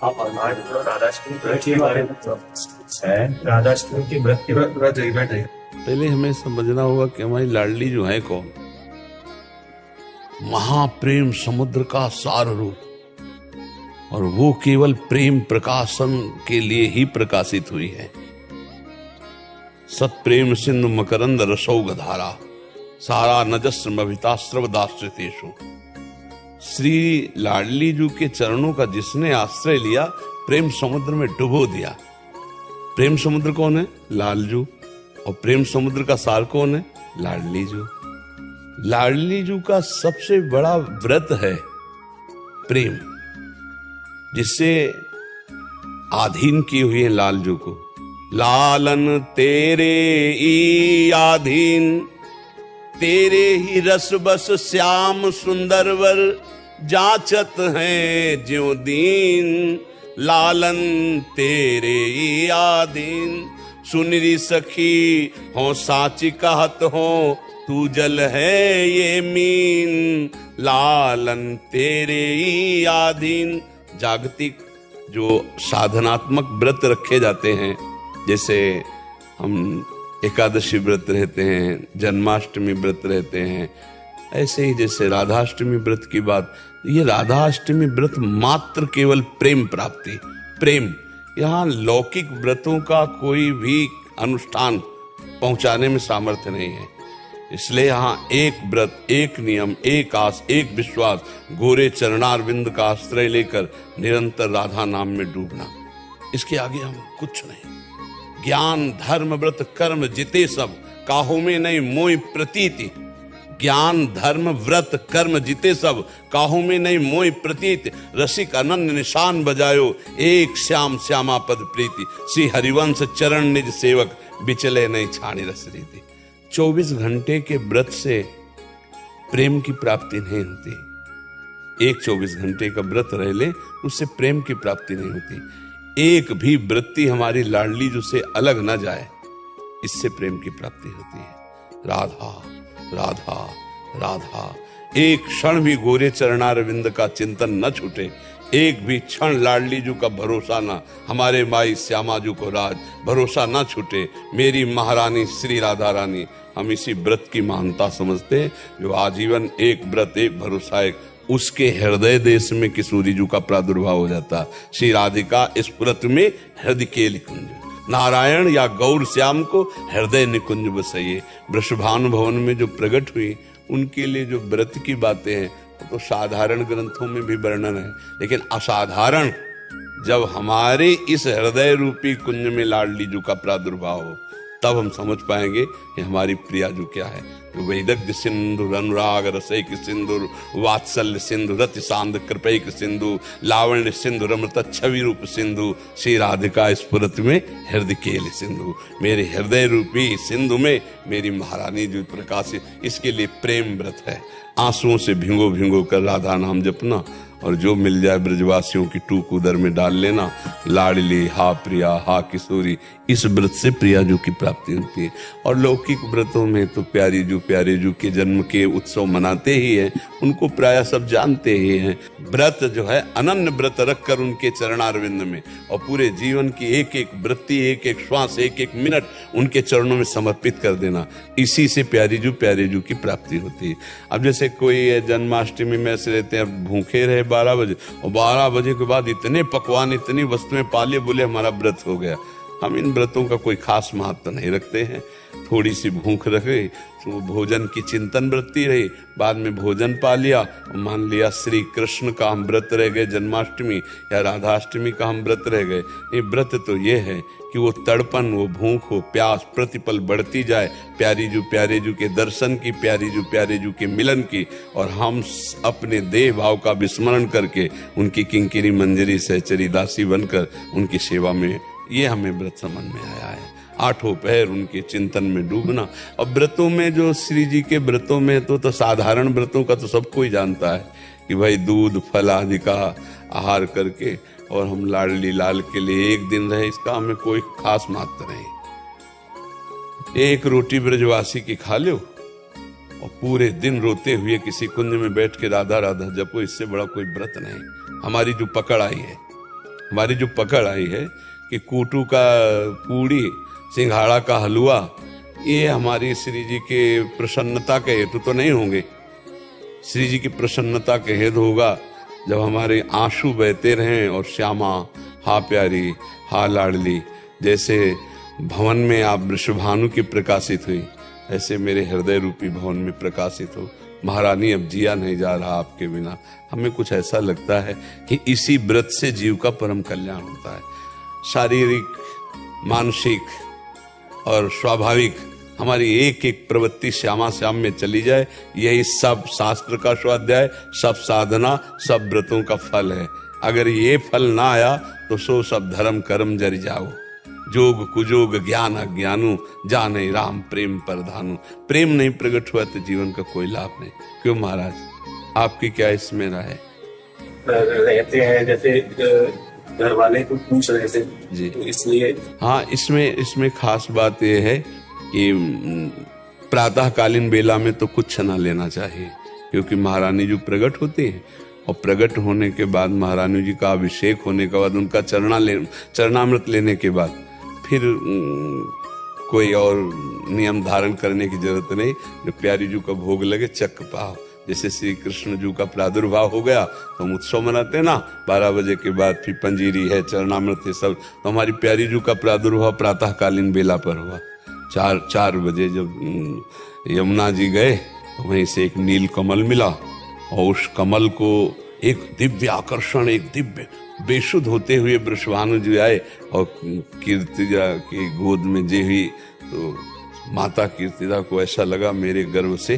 आप फरमाएं तो राधाष्टमी व्रत के बारे में तो है। राधाष्टमी के व्रत के व्रत बैठे। पहले हमें समझना होगा कि हमारी लाडली जो है कौन। महाप्रेम समुद्र का सार रूप, और वो केवल प्रेम प्रकाशन के लिए ही प्रकाशित हुई है। सत्प्रेम सिंधु मकरंद रसौग धारा सारा नजस्रमभितास्त्रवदाश्रितेषु। श्री लाडली जी के चरणों का जिसने आश्रय लिया, प्रेम समुद्र में डुबो दिया। प्रेम समुद्र कौन है? लालजू। और प्रेम समुद्र का सार कौन है? लाडली जू। लाडली जू का सबसे बड़ा व्रत है प्रेम, जिससे आधीन की हुई है लालजू को। लालन तेरे ई आधीन, तेरे ही रस बस श्याम सुंदर वर, जाचत हैं ज्यों दीन। लालन तेरे ही आधीन, सुनरी सखी हो साची कहत हो, तू जल है ये मीन। लालन तेरे ही आधीन। जागतिक जो साधनात्मक व्रत रखे जाते हैं, जैसे हम एकादशी व्रत रहते हैं, जन्माष्टमी व्रत रहते हैं, ऐसे ही जैसे राधाष्टमी व्रत की बात, ये राधाष्टमी व्रत मात्र केवल प्रेम प्राप्ति, प्रेम। यहाँ लौकिक व्रतों का कोई भी अनुष्ठान पहुंचाने में सामर्थ्य नहीं है। इसलिए यहाँ एक व्रत, एक नियम, एक आस, एक विश्वास, गोरे चरणारविंद का आश्रय लेकर निरंतर राधा नाम में डूबना। इसके आगे हम कुछ नहीं। ज्ञान धर्म व्रत कर्म जिते सब, काहो में नहीं मोई प्रतीति। ज्ञान धर्म व्रत कर्म जिते सब, काहो में नहीं मोई प्रतीत। रसिक अनन्य निशान बजायो, एक श्याम श्यामा पद प्रीति। श्री हरिवंश चरण निज सेवक, बिचले नहीं छाणी रस रीति। 24 घंटे के व्रत से प्रेम की प्राप्ति नहीं होती। एक 24 घंटे का व्रत रह ले, उससे प्रेम की प्राप्ति नहीं होती। एक भी वृत्ति हमारी लाडली जो से अलग न जाए, इससे प्रेम की प्राप्ति होती है। राधा राधा राधा। एक क्षण भी गोरे चरणारविंद का चिंतन न छूटे, एक भी क्षण लाडली जू का भरोसा ना, हमारे माई श्यामा जू को राज भरोसा ना छूटे। मेरी महारानी श्री राधा रानी, हम इसी व्रत की महानता समझते हैं, जो आजीवन एक व्रत एक भरोसा एक, उसके हृदय देश में किशोरी जू का प्रादुर्भाव हो जाता। श्री राधिका इस व्रत में हृदय के निकुंज, नारायण या गौर श्याम को हृदय निकुंज बसाइए। वृषभानु भवन में जो प्रकट हुई, उनके लिए जो व्रत की बातें हैं, तो साधारण ग्रंथों में भी वर्णन है, लेकिन असाधारण जब हमारे इस हृदय रूपी कुंज में लाडली जू का प्रादुर्भाव हो, तब हम समझ पाएंगे कि हमारी प्रियाजू क्या है। जो वैदग्ध सिंधु अनुराग रसैक सिंधु, वात्सल्य सिंधु रति सांद कृपैक सिंधु, लावण्य सिंधु रमृत छवि रूप सिंधु। श्री राधिका स्फुरत में हृदय केल सिंधु। मेरे हृदय रूपी सिंधु में मेरी महारानी जो प्रकाशित, इसके लिए प्रेम व्रत है। आंसुओं से भिंगो भिंगो कर राधा नाम जपना, और जो मिल जाए ब्रजवासियों की टूक उदर में डाल लेना। लाडली हा प्रिया हा किशोरी, इस व्रत से प्रियाजू की प्राप्ति होती है। और लौकिक व्रतों में तो प्यारे जू के जन्म के उत्सव मनाते ही हैं, उनको प्राय सब जानते ही हैं। व्रत जो है अनन्य व्रत रखकर उनके चरणारविंद में, और पूरे जीवन की एक एक वृत्ति, एक एक श्वास, एक एक मिनट उनके चरणों में समर्पित कर देना, इसी से प्यारे जू की प्राप्ति होती है। अब जैसे कोई जन्माष्टमी में ऐसे रहते हैं, भूखे रहे 12 बजे, और 12 बजे के बाद इतने पकवान, इतनी वस्तुएं पाले, बोले हमारा व्रत हो गया। हम इन व्रतों का कोई खास महत्व नहीं रखते हैं। थोड़ी सी भूख रखे तो भोजन की चिंतन वृत्ति रही, बाद में भोजन पा लिया, मान लिया श्री कृष्ण का हम व्रत रह गए, जन्माष्टमी या राधाष्टमी का हम व्रत रह गए। ये व्रत तो ये है कि वो तड़पन, वो भूख, वो प्यास प्रतिपल बढ़ती जाए प्यारे जू के दर्शन की, प्यारे जू के मिलन की, और हम अपने देह भाव का विस्मरण करके उनकी किंकिरी मंजरी सहचरी दासी बनकर उनकी सेवा में, ये हमें व्रत समझ में आया है। आठों पहर उनके चिंतन में डूबना। अब व्रतों में जो श्री जी के व्रतों में तो साधारण व्रतों का तो सबको ही जानता है कि भाई दूध फल आदि का आहार करके, और हम लाडली लाल के लिए एक दिन रहे, इसका हमें कोई खास महत्व नहीं। एक रोटी ब्रजवासी की खा लो और पूरे दिन रोते हुए किसी कुंज में बैठ के राधा राधा जपो, इससे बड़ा कोई व्रत नहीं। हमारी जो पकड़ आई है हमारी जो पकड़ आई है कि कूटू का पूड़ी, सिंघाड़ा का हलवा, ये हमारी श्री जी के प्रसन्नता के हेतु तो नहीं होंगे। श्री जी की प्रसन्नता के हेतु होगा जब हमारे आंसू बहते रहें और श्यामा हा प्यारी हा लाडली, जैसे भवन में आप वृषभानु की प्रकाशित हुई, ऐसे मेरे हृदय रूपी भवन में प्रकाशित हो। महारानी अब जिया नहीं जा रहा आपके बिना। हमें कुछ ऐसा लगता है कि इसी व्रत से जीव का परम कल्याण होता है। शारीरिक, मानसिक और स्वाभाविक हमारी एक एक प्रवृत्ति श्यामा श्याम में चली जाए, यही सब शास्त्र का स्वाध्याय, सब साधना, सब व्रतों का फल है। अगर ये फल ना आया तो सो सब धर्म कर्म जरि जाओ, जोग कुजोग ज्ञान अज्ञानु, जाने राम प्रेम परधानु। प्रेम नहीं प्रकट हुआ तो जीवन का कोई लाभ नहीं। क्यों महाराज, आपकी क्या इसमें राय? रहते हैं जैसे घर वाले को पूछ रहे थे जी, तो इसलिए हाँ, इसमें खास बात यह है कि प्रातःकालीन बेला में तो कुछ न लेना चाहिए, क्योंकि महारानी जी प्रकट होती हैं और प्रकट होने के बाद महारानी जी का अभिषेक होने के बाद उनका चरणामृत लेने के बाद फिर कोई और नियम धारण करने की जरूरत नहीं। जो प्यारी जी का भोग लगे चक्क पाओ। जैसे श्री कृष्ण जी का प्रादुर्भाव हो गया तो हम उत्सव मनाते हैं ना, 12 बजे के बाद फिर पंजीरी है, चरणामृत है सब। तो हमारी प्यारी जी का प्रादुर्भाव प्रातःकालीन बेला पर हुआ। 4 बजे जब यमुना जी गए तो वहीं से एक नील कमल मिला और उस कमल को एक दिव्य आकर्षण, एक दिव्य बेशुद्ध होते हुए वृषभानु जी आए और कीर्तिजा की गोद में जे हुई तो माता कीर्तिजा को ऐसा लगा मेरे गर्भ से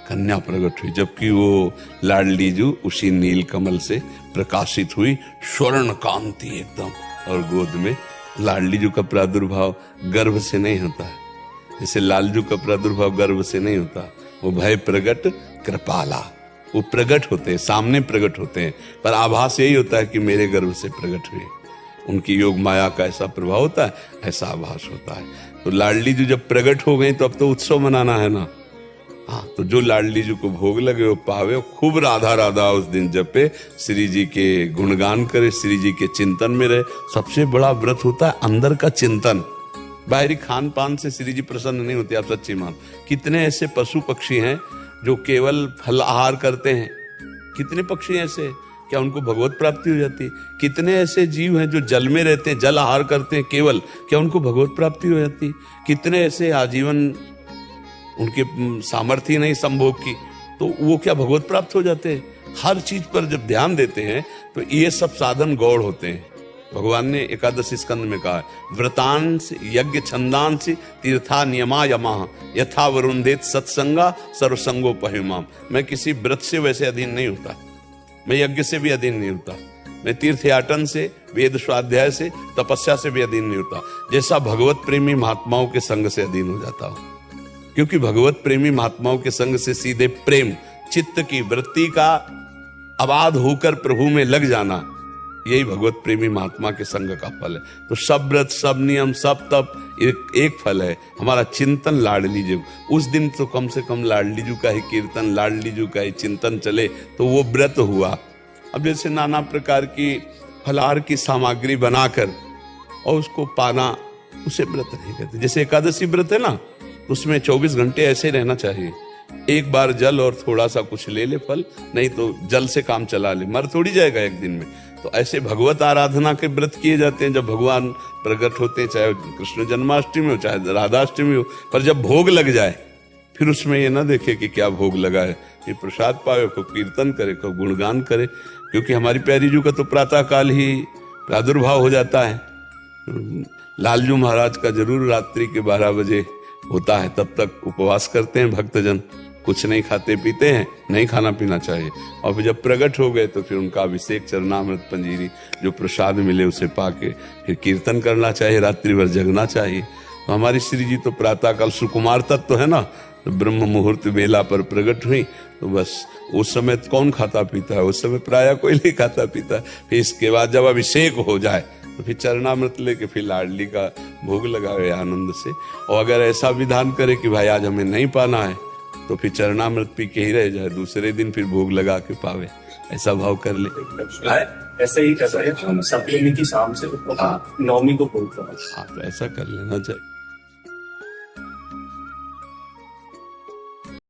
कन्या प्रकट हुई, जबकि वो लाडली जी उसी नील कमल से प्रकाशित हुई, स्वर्ण कांति एकदम। और गोद में लाडली जी का प्रादुर्भाव गर्भ से नहीं होता है, जैसे लालजू का प्रादुर्भाव गर्भ से नहीं होता। वो भय प्रगट कृपाला, वो प्रकट होते हैं, सामने प्रकट होते हैं, पर आभास यही होता है कि मेरे गर्भ से प्रकट हुए। उनकी योग माया का ऐसा प्रभाव होता है, ऐसा आभास होता है। तो लाडली जी जब प्रकट हो गई तो अब तो उत्सव मनाना है ना। हाँ, तो जो लाडली जी को भोग लगे वो पावे, खूब राधा राधा उस दिन जपे, श्री जी के गुणगान करे, श्री जी के चिंतन में रहे। सबसे बड़ा व्रत होता है अंदर का चिंतन। बाहरी खान पान से श्री जी प्रसन्न नहीं होते, आप सच्ची मान। कितने ऐसे पशु पक्षी हैं जो केवल फल आहार करते हैं? कितने पक्षी ऐसे, क्या उनको भगवत प्राप्ति हो जाती है? कितने ऐसे जीव हैं जो जल में रहते हैं, जल आहार करते हैं केवल, क्या उनको भगवत प्राप्ति हो जाती है? कितने ऐसे आजीवन उनके सामर्थ्य नहीं संभोग की, तो वो क्या भगवत प्राप्त हो जाते हैं? हर चीज पर जब ध्यान देते हैं तो ये सब साधन गौड़ होते हैं। भगवान ने एकादशी स्कंद में कहा, व्रतांश यज्ञ छंदांश तीर्था नियमा यमा यथा वरुंदेत सत्संगा सर्वसंगोपहिमाम। मैं किसी व्रत से वैसे अधीन नहीं होता, मैं यज्ञ से भी अधीन नहीं होता, मैं तीर्थयाटन से, वेद स्वाध्याय से, तपस्या से भी अधीन नहीं होता। जैसा भगवत प्रेमी महात्माओं के संग से अधीन हो जाता हूं, क्योंकि भगवत प्रेमी महात्माओं के संग से सीधे प्रेम, चित्त की वृत्ति का आबाद होकर प्रभु में लग जाना, यही भगवत प्रेमी महात्मा के संग का फल है। तो सब व्रत, सब नियम, सब तप एक फल है, हमारा चिंतन लाडली जी। उस दिन तो कम से कम लाडली जी का ही कीर्तन, लाडली जी का ही चिंतन चले तो वो व्रत हुआ। अब जैसे नाना प्रकार की फलाहार की सामग्री बनाकर और उसको पाना, उसे व्रत नहीं कहते। जैसे एकादशी व्रत है ना, उसमें 24 घंटे ऐसे रहना चाहिए। एक बार जल और थोड़ा सा कुछ ले ले फल, नहीं तो जल से काम चला ले, मर थोड़ी जाएगा एक दिन में। तो ऐसे भगवत आराधना के व्रत किए जाते हैं जब भगवान प्रकट होते हैं, चाहे कृष्ण जन्माष्टमी हो चाहे राधाष्टमी हो। पर जब भोग लग जाए फिर उसमें ये ना देखे कि क्या भोग लगा है, कि प्रसाद पावे, को कीर्तन करे, को गुणगान करे। क्योंकि हमारी प्यारी जी का तो प्रातः काल ही प्रादुर्भाव हो जाता है। लालजू महाराज का जरूर रात्रि के 12 बजे होता है, तब तक उपवास करते हैं भक्तजन, कुछ नहीं खाते पीते हैं, नहीं खाना पीना चाहिए। और फिर जब प्रकट हो गए तो फिर उनका अभिषेक, चरणामृत, पंजीरी, जो प्रसाद मिले उसे पाके फिर कीर्तन करना चाहिए, रात्रि भर जगना चाहिए। तो हमारी श्री जी तो प्रातःकाल सुकुमार तत्व है ना, तो ब्रह्म मुहूर्त बेला पर प्रकट हुई। तो बस उस समय कौन खाता पीता है, उस समय प्रायः कोई नहीं खाता पीता। फिर इसके बाद जब अभिषेक हो जाए तो फिर चरणामृत लेके फिर लाडली का भोग लगावे आनंद से। और अगर ऐसा विधान करे कि भाई आज हमें नहीं पाना है तो फिर चरणामृत पी के ही रह जाए, दूसरे दिन फिर भोग लगा के पावे, ऐसा भाव कर ले। ऐसे ही कर रहे हैं सप्तमी की शाम से हाँ। नवमी को बोलते हैं। हाँ, तो ऐसा कर लेना चाहिए।